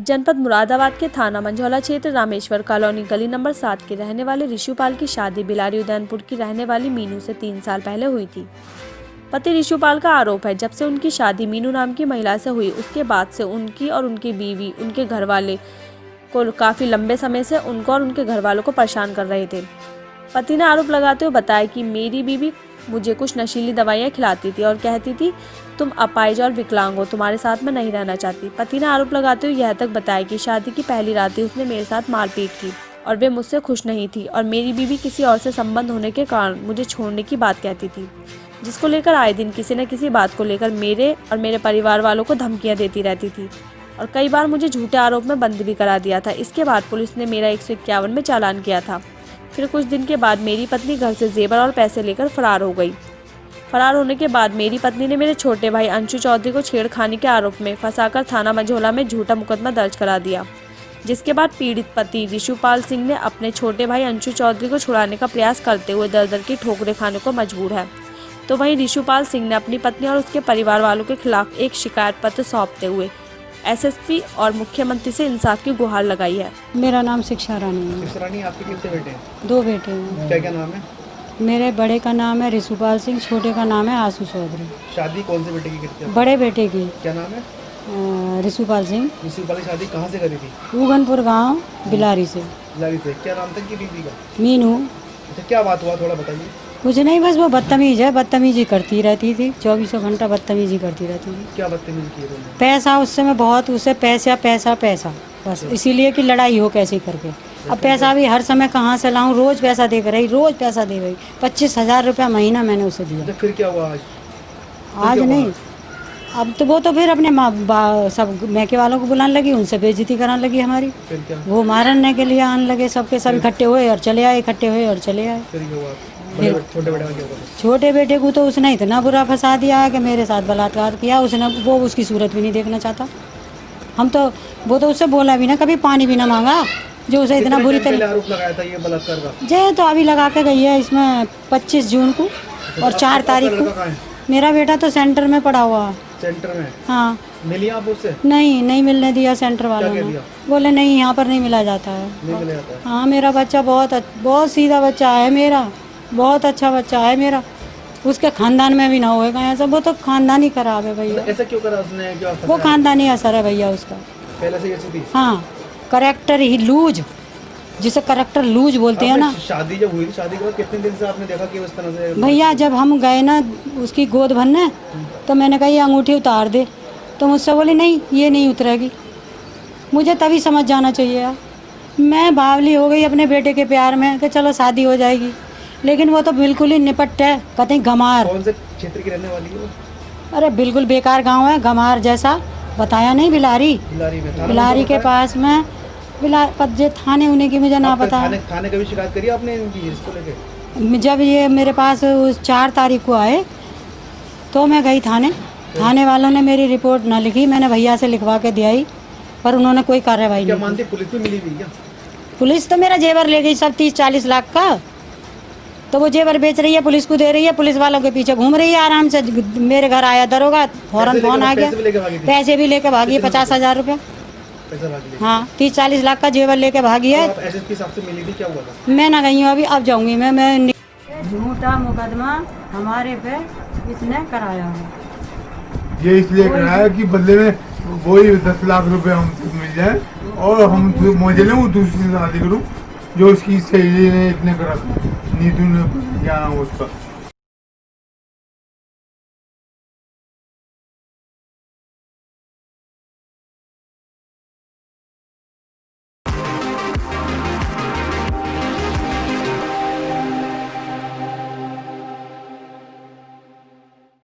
जनपद मुरादाबाद के थाना मंझौला क्षेत्र रामेश्वर कॉलोनी गली नंबर 7 के रहने वाले ऋषुपाल की शादी बिलारी उदयनपुर की रहने वाली मीनू से 3 साल पहले हुई थी। पति ऋषुपाल का आरोप है, जब से उनकी शादी मीनू नाम की महिला से हुई, उसके बाद से उनकी और उनकी बीवी उनके घर वाले को काफ़ी लंबे समय से उनको और उनके घर वालों को परेशान कर रहे थे। पति ने आरोप लगाते हुए बताया कि मेरी बीवी मुझे कुछ नशीली दवाइयाँ खिलाती थी और कहती थी तुम अपाहिज और विकलांग हो, तुम्हारे साथ मैं नहीं रहना चाहती। पति ने आरोप लगाते हुए यह तक बताया कि शादी की पहली रात ही उसने मेरे साथ मारपीट की और वे मुझसे खुश नहीं थी और मेरी बीवी किसी और से संबंध होने के कारण मुझे छोड़ने की बात कहती थी, जिसको लेकर आए दिन किसी न किसी बात को लेकर मेरे और मेरे परिवार वालों को धमकियाँ देती रहती थी और कई बार मुझे झूठे आरोप में बंद भी करा दिया था। इसके बाद पुलिस ने मेरा 151 में चालान किया था। फिर कुछ दिन के बाद मेरी पत्नी घर से जेवर और पैसे लेकर फरार हो गई। फरार होने के बाद मेरी पत्नी ने मेरे छोटे भाई अंशु चौधरी को छेड़खानी के आरोप में फंसाकर थाना मंझौला में झूठा मुकदमा दर्ज करा दिया, जिसके बाद पीड़ित पति ऋषुपाल सिंह ने अपने छोटे भाई अंशु चौधरी को छुड़ाने का प्रयास करते हुए दर-दर की ठोकरें खाने को मजबूर है। तो वहीं ऋषुपाल सिंह ने अपनी पत्नी और उसके परिवार वालों के खिलाफ एक शिकायत पत्र सौंपते हुए एसएसपी और मुख्यमंत्री से इंसाफ की गुहार लगाई है। मेरा नाम शिक्षा रानी है। शिक्षा रानी, आपके कितने बेटे हैं? 2 बेटे हैं। क्या क्या नाम है? मेरे बड़े का नाम है ऋषुपाल सिंह, छोटे का नाम है आशु चौधरी। शादी कौन से बेटे की की थी? बड़े बेटे की क्या नाम है? ऋषुपाल सिंह। ऋषुपाल की शादी कहाँ से करी थी? उगनपुर गांव बिलारी से। बिलारी से। क्या नाम था की बीवी का? मीनू। अच्छा, क्या बात हुआ, थोड़ा बताइए। कुछ नहीं, बस वो बदतमीज है, बदतमीजी करती रहती थी, 24 घंटा बदतमीजी करती रहती थी। क्या बदतमीजी की है? पैसा उससे मैं बहुत, उससे पैसा पैसा पैसा बस इसीलिए कि लड़ाई हो कैसे करके। अब पैसा भी हर समय कहाँ से लाऊं, रोज पैसा दे रही, रोज पैसा दे रही। 25,000 रुपया महीना मैंने उसे दिया। फिर क्या हुआ आज? आज नहीं, अब तो वो तो फिर अपने सब मैके वालों को बुलाने लगी, उनसे बेइज्जती कराने लगी हमारी। फिर क्या? वो मारने के लिए आने लगे, सबके सब इकट्ठे हुए और चले आए, इकट्ठे हुए और चले आए। फिर क्या हुआ? छोटे बेटे का क्या हुआ? छोटे बेटे को तो उसने इतना बुरा फंसा दिया है कि मेरे साथ बलात्कार किया उसने। वो उसकी सूरत भी नहीं देखना चाहता। हम तो, वो तो उससे बोला भी ना, कभी पानी भी ना मांगा, जो उसे इतना बुरी तरह आरोप लगाया था ये बलात्कार का। जे तो अभी लगा के गई है इसमें 25 जून को और 4 तारीख को। मेरा बेटा तो सेंटर में पड़ा हुआ है। सेंटर में? हाँ। मिली आप उससे? नहीं मिलने दिया सेंटर वालों ने। बोले नहीं, यहाँ पर नहीं मिला जाता है। नहीं मिला जाता है? हाँ, मेरा बच्चा बहुत सीधा बच्चा है, मेरा बहुत अच्छा बच्चा है मेरा। उसके खानदान में भी ना होएगा ऐसा, वो तो खानदान ही खराब है भैया। ऐसा क्यों करा उसने? वो खानदानी असर है भैया उसका, पहले से ऐसी थी? हाँ, करेक्टर ही लूज, जिसे करेक्टर लूज बोलते हैं ना। शादी जब हुई, शादी के बाद कितने दिन से आपने देखा कि उस तरह से? भैया जब हम गए ना उसकी गोद भरने, तो मैंने कहा ये अंगूठी उतार दे, तो मुझसे बोली नहीं ये नहीं उतरेगी। मुझे तभी समझ जाना चाहिए यार, मैं बावली हो गई अपने बेटे के प्यार में कि चलो शादी हो जाएगी, लेकिन वो तो बिल्कुल ही निपट है, कतई गमार। कौन से क्षेत्र की रहने वाली है? अरे बिल्कुल बेकार गांव है, गमार जैसा बताया नहीं, बिलारी। बिलारी के पास में पज्जे थाने होने की मुझे ना पता। थाने कभी शिकायत करी आपने इसको लेके? जब ये मेरे पास उस 4 तारीख को आए तो मैं गई थाने वालों ने मेरी रिपोर्ट ना लिखी, मैंने भैया से लिखवा के दिया, पर उन्होंने कोई कार्रवाई नहीं मानती। पुलिस भी मिली हुई क्या? पुलिस तो मेरा जेवर ले गई सब 30-40 लाख का, तो वो जेवर बेच रही है, पुलिस को दे रही है, पुलिस वालों के पीछे घूम रही है आराम से। मेरे घर आया दरोगा, फौरन फोन आ गया, पैसे भी लेके भागी है 50,000 रुपया। हाँ, 30-40 लाख का जेवर लेके भागी है। एसएसपी साहब से मिली थी, क्या हुआ था? मैं ना गई हूँ अभी, अब जाऊंगी मैं। झूठा मुकदमा हमारे पे इसने कराया है। ये इसलिए कराया कि बदले में वही 10 लाख रुपए हमसे मिल जाए और हम मुझे लूँ दूसरी शादी करूँ, जो उसकी सहेली ने इतने करा, नीतू ने क्या नाम उसका